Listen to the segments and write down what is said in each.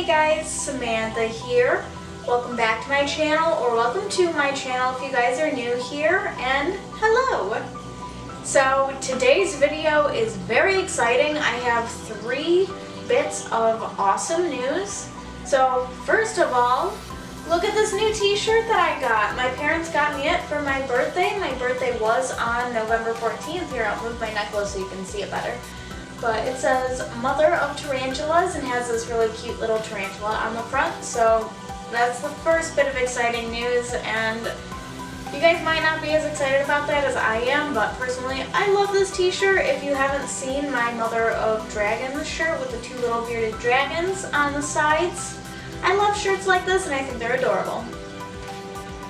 Hey guys, Samantha here. Welcome back to my channel, or welcome to my channel if you guys are new here, and hello! So today's video is very exciting. I have 3 bits of awesome news. So first of all, look at this new t-shirt that I got. My parents got me it for my birthday. My birthday was on November 14th. Here, I'll move my necklace so you can see it better. But it says Mother of Tarantulas and has this really cute little tarantula on the front. So that's the first bit of exciting news, and you guys might not be as excited about that as I am, but personally I love this t-shirt. If you haven't seen my Mother of Dragons shirt with the 2 little bearded dragons on the sides, I love shirts like this and I think they're adorable.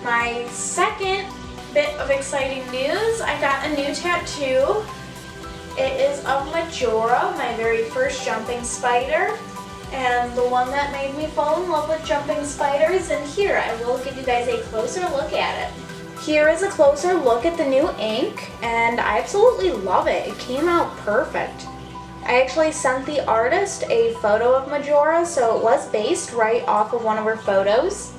My second bit of exciting news, I got a new tattoo. It is of Majora, my very first jumping spider, and the one that made me fall in love with jumping spiders. And here, I will give you guys a closer look at it. Here is a closer look at the new ink, and I absolutely love it. It came out perfect. I actually sent the artist a photo of Majora, so it was based right off of one of her photos.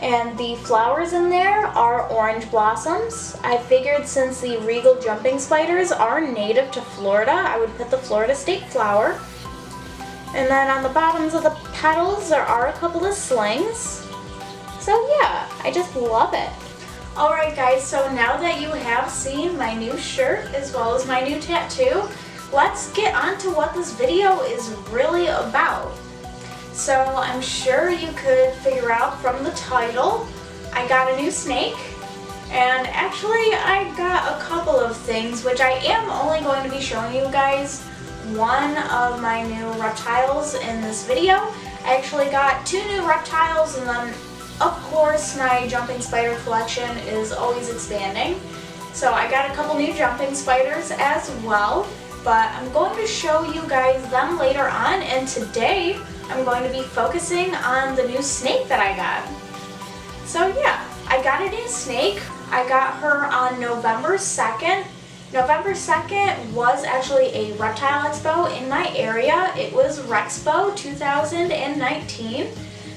And the flowers in there are orange blossoms. I figured since the regal jumping spiders are native to Florida, I would put the Florida state flower. And then on the bottoms of the petals, there are a couple of slings. So yeah, I just love it. Alright guys, so now that you have seen my new shirt as well as my new tattoo, let's get on to what this video is really about. So I'm sure you could figure out from the title, I got a new snake, and actually I got a couple of things, which I am only going to be showing you guys one of my new reptiles in this video. I actually got 2 new reptiles, and then of course my jumping spider collection is always expanding. So I got a couple new jumping spiders as well, but I'm going to show you guys them later on, and today I'm going to be focusing on the new snake that I got. So yeah, I got a new snake. I got her on November 2nd. November 2nd was actually a reptile expo in my area. It was Rexpo 2019.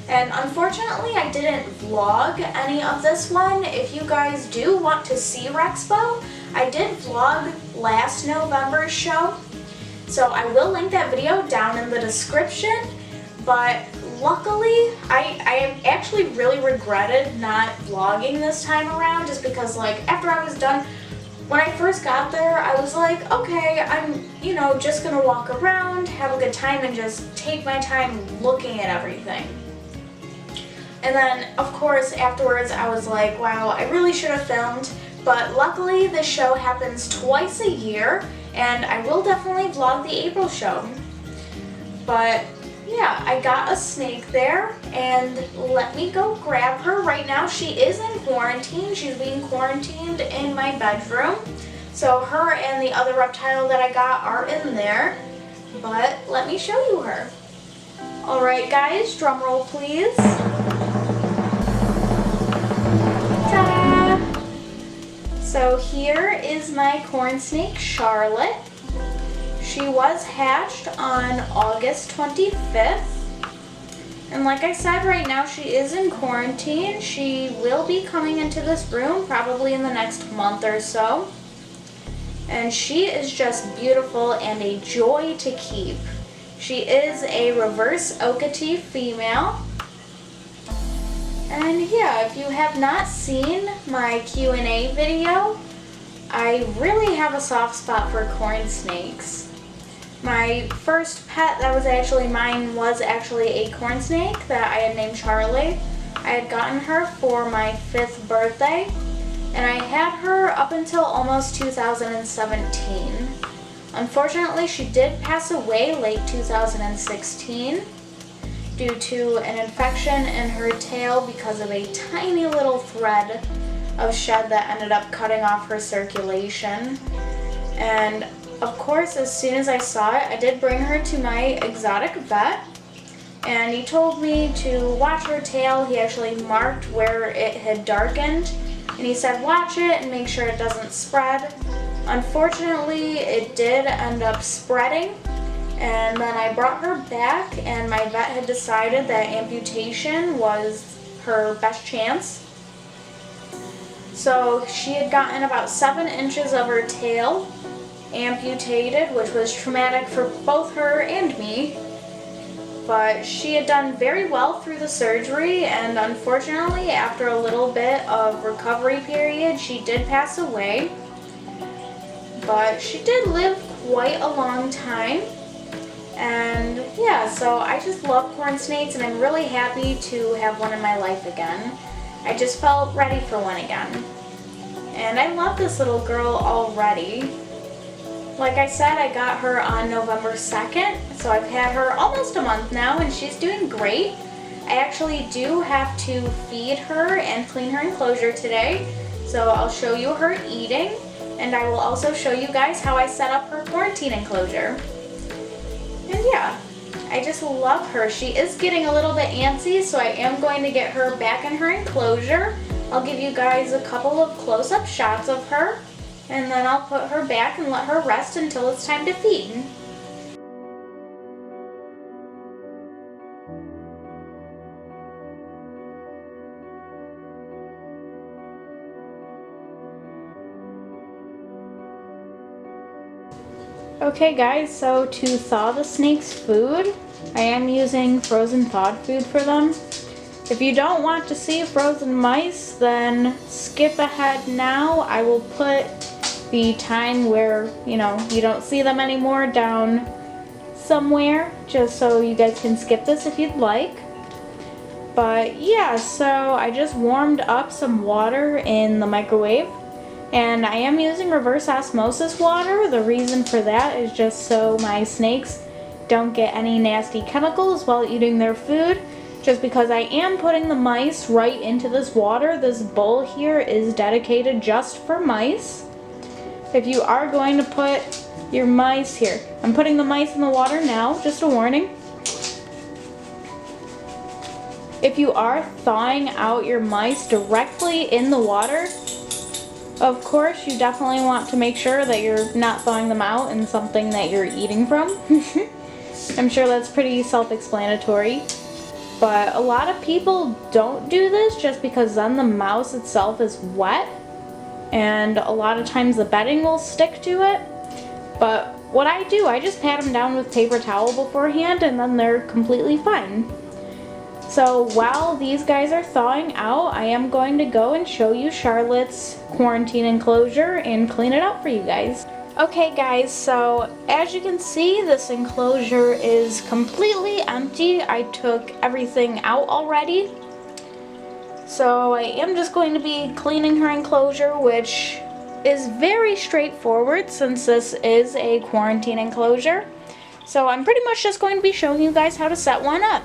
And unfortunately I didn't vlog any of this one. If you guys do want to see Rexpo, I did vlog last November's show. So I will link that video down in the description. But luckily, I actually really regretted not vlogging this time around, just because like after I was done, when I first got there, I was like, okay, I'm, just gonna walk around, have a good time, and just take my time looking at everything. And then, of course, afterwards, I was like, wow, I really should have filmed. But luckily, this show happens twice a year, and I will definitely vlog the April show. But yeah, I got a snake there, and let me go grab her. Right now she is in quarantine. She's being quarantined in my bedroom. So her and the other reptile that I got are in there, but let me show you her. Alright guys, drum roll please. Ta-da! So here is my corn snake, Charlotte. She was hatched on August 25th, and like I said, right now she is in quarantine. She will be coming into this room probably in the next month or so, and she is just beautiful and a joy to keep. She is a reverse Okatee female, and yeah, if you have not seen my Q&A video, I really have a soft spot for corn snakes. My first pet that was actually mine was actually a corn snake that I had named Charlie. I had gotten her for my 5th birthday, and I had her up until almost 2017. Unfortunately, she did pass away late 2016 due to an infection in her tail because of a tiny little thread of shed that ended up cutting off her circulation. And of course, as soon as I saw it, I did bring her to my exotic vet, and he told me to watch her tail. He actually marked where it had darkened, and he said watch it and make sure it doesn't spread. Unfortunately, it did end up spreading, And then I brought her back, and my vet had decided that amputation was her best chance. So she had gotten about 7 inches of her tail amputated, which was traumatic for both her and me. But she had done very well through the surgery, and unfortunately, after a little bit of recovery period, she did pass away. But she did live quite a long time. And yeah, so I just love corn snakes, and I'm really happy to have one in my life again. I just felt ready for one again. And I love this little girl already. Like I said, I got her on November 2nd, so I've had her almost a month now, and she's doing great. I actually do have to feed her and clean her enclosure today, so I'll show you her eating, and I will also show you guys how I set up her quarantine enclosure. And yeah, I just love her. She is getting a little bit antsy, so I am going to get her back in her enclosure. I'll give you guys a couple of close-up shots of her, and then I'll put her back and let her rest until it's time to feed. Okay guys, so to thaw the snake's food, I am using frozen thawed food for them. If you don't want to see frozen mice, then skip ahead now. I will put the time where, you don't see them anymore down somewhere, just so you guys can skip this if you'd like. But yeah, so I just warmed up some water in the microwave, and I am using reverse osmosis water. The reason for that is just so my snakes don't get any nasty chemicals while eating their food. Just because I am putting the mice right into this water. This bowl here is dedicated just for mice. If you are going to put your mice here, I'm putting the mice in the water now, just a warning. If you are thawing out your mice directly in the water, of course you definitely want to make sure that you're not thawing them out in something that you're eating from. I'm sure that's pretty self-explanatory. But a lot of people don't do this just because then the mouse itself is wet, and a lot of times the bedding will stick to it. But what I do, I just pat them down with paper towel beforehand, and then they're completely fine. So while these guys are thawing out, I am going to go and show you Charlotte's quarantine enclosure and clean it up for you guys. Okay guys, so as you can see, this enclosure is completely empty. I took everything out already. So I am just going to be cleaning her enclosure, which is very straightforward since this is a quarantine enclosure. So I'm pretty much just going to be showing you guys how to set one up.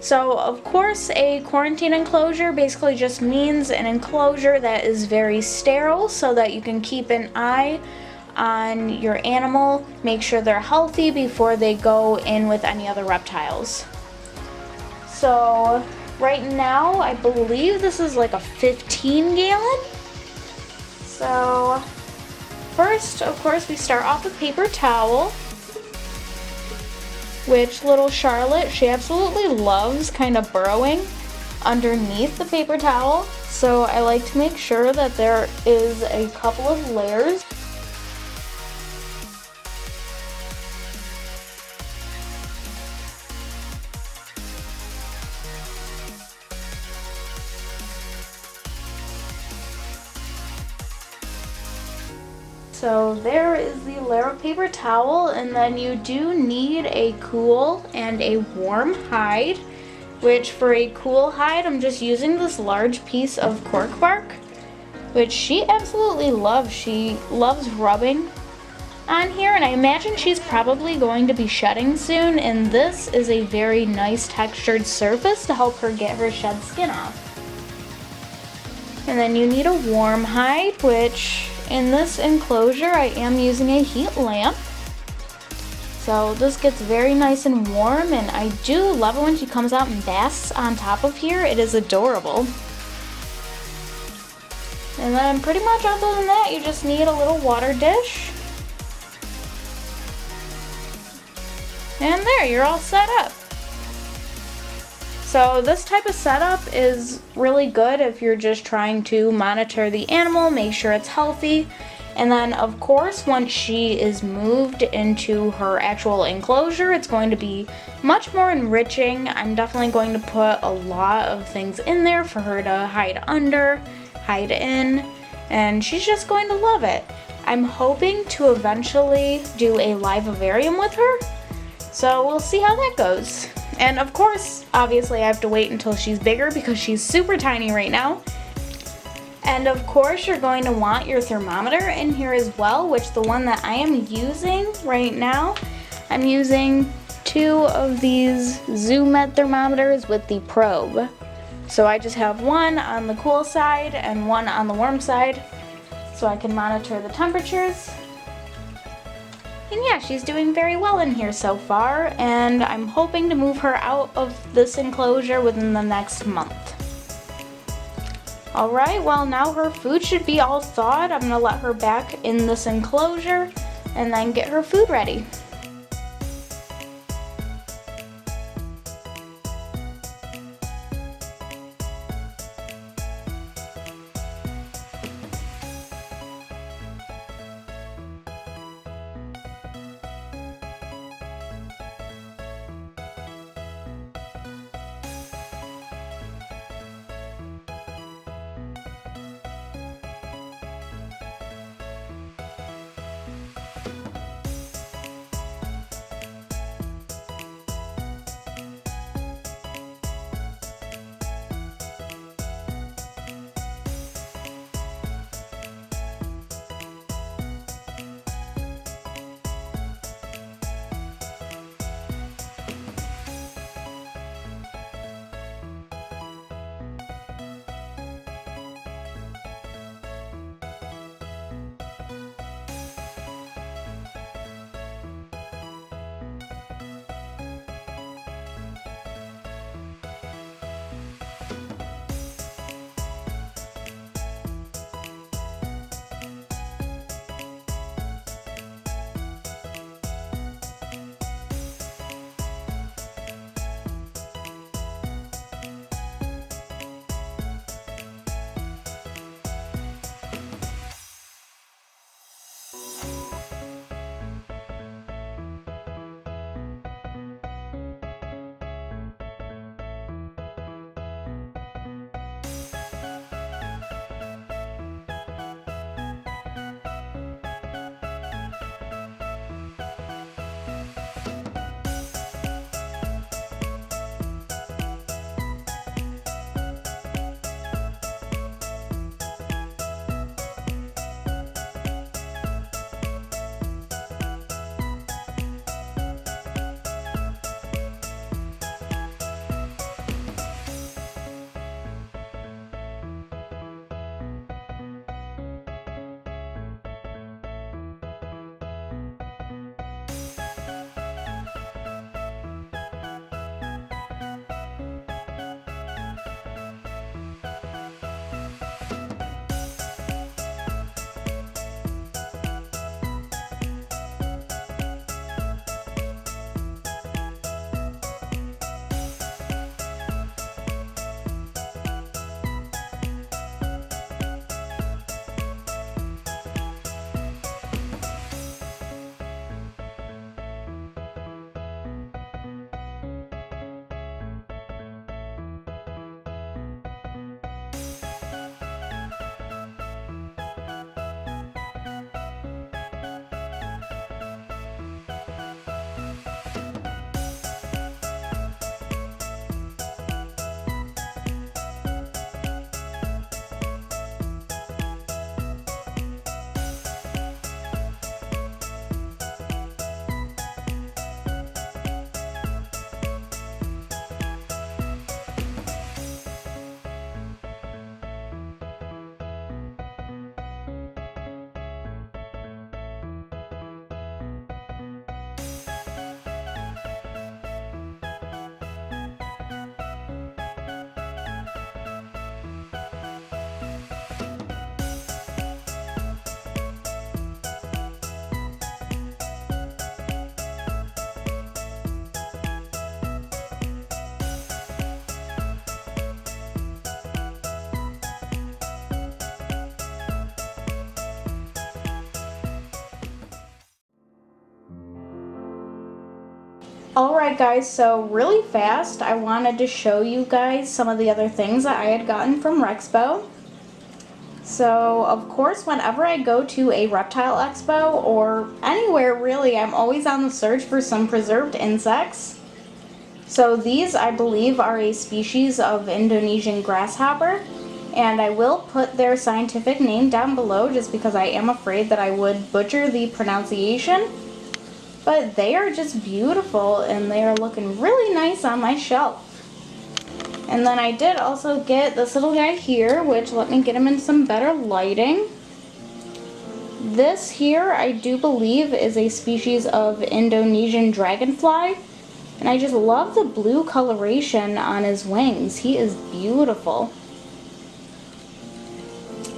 So of course, a quarantine enclosure basically just means an enclosure that is very sterile so that you can keep an eye on your animal, make sure they're healthy before they go in with any other reptiles. So right now, I believe this is like a 15 gallon. So first, of course, we start off with paper towel, which little Charlotte, she absolutely loves kind of burrowing underneath the paper towel. So I like to make sure that there is a couple of layers. So there is the layer of paper towel, and then you do need a cool and a warm hide, which for a cool hide I'm just using this large piece of cork bark, which she absolutely loves. She loves rubbing on here, and I imagine she's probably going to be shedding soon, and this is a very nice textured surface to help her get her shed skin off. And then you need a warm hide, which in this enclosure I am using a heat lamp. So this gets very nice and warm, and I do love it when she comes out and basks on top of here. It is adorable. And then pretty much other than that, you just need a little water dish. And there, you're all set up. So this type of setup is really good if you're just trying to monitor the animal, make sure it's healthy. And then of course, once she is moved into her actual enclosure, it's going to be much more enriching. I'm definitely going to put a lot of things in there for her to hide under, hide in, and she's just going to love it. I'm hoping to eventually do a live vivarium with her, so we'll see how that goes. And of course, obviously I have to wait until she's bigger because she's super tiny right now. And of course, you're going to want your thermometer in here as well, which the one that I am using right now, I'm using 2 of these Zoom Med thermometers with the probe. So I just have one on the cool side and one on the warm side, so I can monitor the temperatures. And yeah, she's doing very well in here so far, and I'm hoping to move her out of this enclosure within the next month. Alright, well now her food should be all thawed. I'm gonna let her back in this enclosure and then get her food ready. Alright guys, so really fast I wanted to show you guys some of the other things that I had gotten from Rexpo. So of course whenever I go to a reptile expo or anywhere really, I'm always on the search for some preserved insects. So these I believe are a species of Indonesian grasshopper, and I will put their scientific name down below just because I am afraid that I would butcher the pronunciation. But they are just beautiful and they are looking really nice on my shelf. And then I did also get this little guy here, which let me get him in some better lighting. This here I do believe is a species of Indonesian dragonfly. And I just love the blue coloration on his wings. He is beautiful.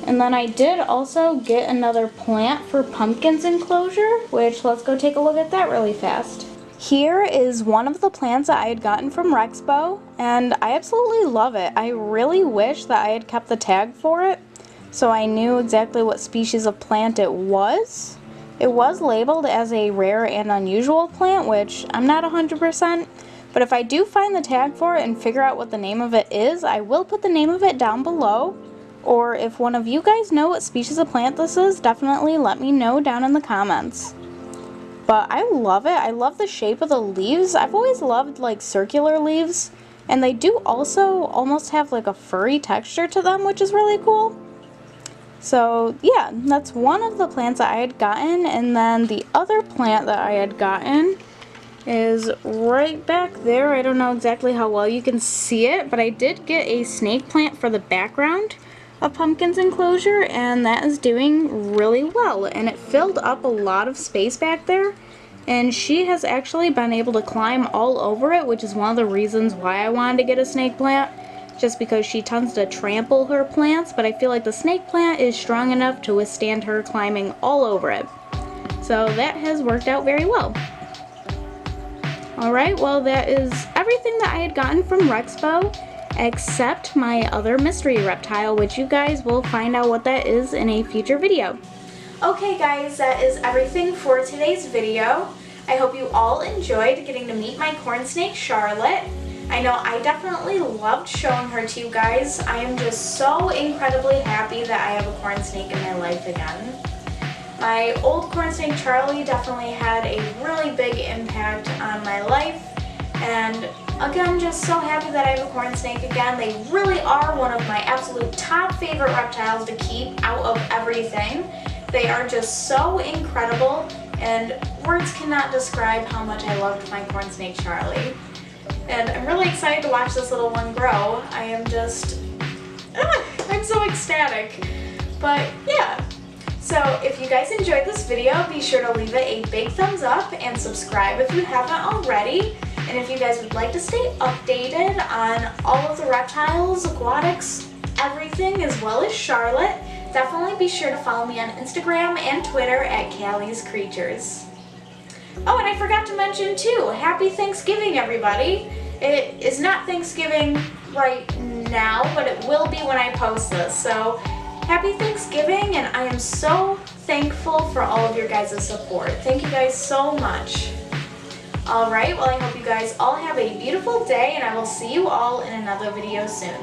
And then I did also get another plant for pumpkins enclosure, which let's go take a look at that really fast. Here is one of the plants that I had gotten from Rexpo, and I absolutely love it. I really wish that I had kept the tag for it, so I knew exactly what species of plant it was. It was labeled as a rare and unusual plant, which I'm not 100%, but if I do find the tag for it and figure out what the name of it is, I will put the name of it down below. Or if one of you guys know what species of plant this is, definitely let me know down in the comments. But I love it. I love the shape of the leaves. I've always loved like circular leaves, and they do also almost have like a furry texture to them, which is really cool. So yeah, that's one of the plants that I had gotten, and then the other plant that I had gotten is right back there. I don't know exactly how well you can see it, but I did get a snake plant for the background of pumpkins enclosure, and that is doing really well, and it filled up a lot of space back there, and she has actually been able to climb all over it, which is one of the reasons why I wanted to get a snake plant, just because she tends to trample her plants, but I feel like the snake plant is strong enough to withstand her climbing all over it. So that has worked out very well. Alright, well that is everything that I had gotten from Rexpo, except my other mystery reptile, which you guys will find out what that is in a future video. Okay guys, that is everything for today's video. I hope you all enjoyed getting to meet my corn snake Charlotte. I know I definitely loved showing her to you guys. I am just so incredibly happy that I have a corn snake in my life again. My old corn snake Charlie definitely had a really big impact on my life, and again, just so happy that I have a corn snake again. They really are one of my absolute top favorite reptiles to keep out of everything. They are just so incredible, and words cannot describe how much I loved my corn snake Charlie. And I'm really excited to watch this little one grow. I am just, I'm so ecstatic. But yeah. So if you guys enjoyed this video, be sure to leave it a big thumbs up and subscribe if you haven't already. And if you guys would like to stay updated on all of the reptiles, aquatics, everything, as well as Charlotte, definitely be sure to follow me on Instagram and Twitter at Callie's Creatures. Oh, and I forgot to mention too, Happy Thanksgiving, everybody. It is not Thanksgiving right now, but it will be when I post this. So Happy Thanksgiving, and I am so thankful for all of your guys' support. Thank you guys so much. Alright, well I hope you guys all have a beautiful day, and I will see you all in another video soon.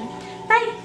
Bye!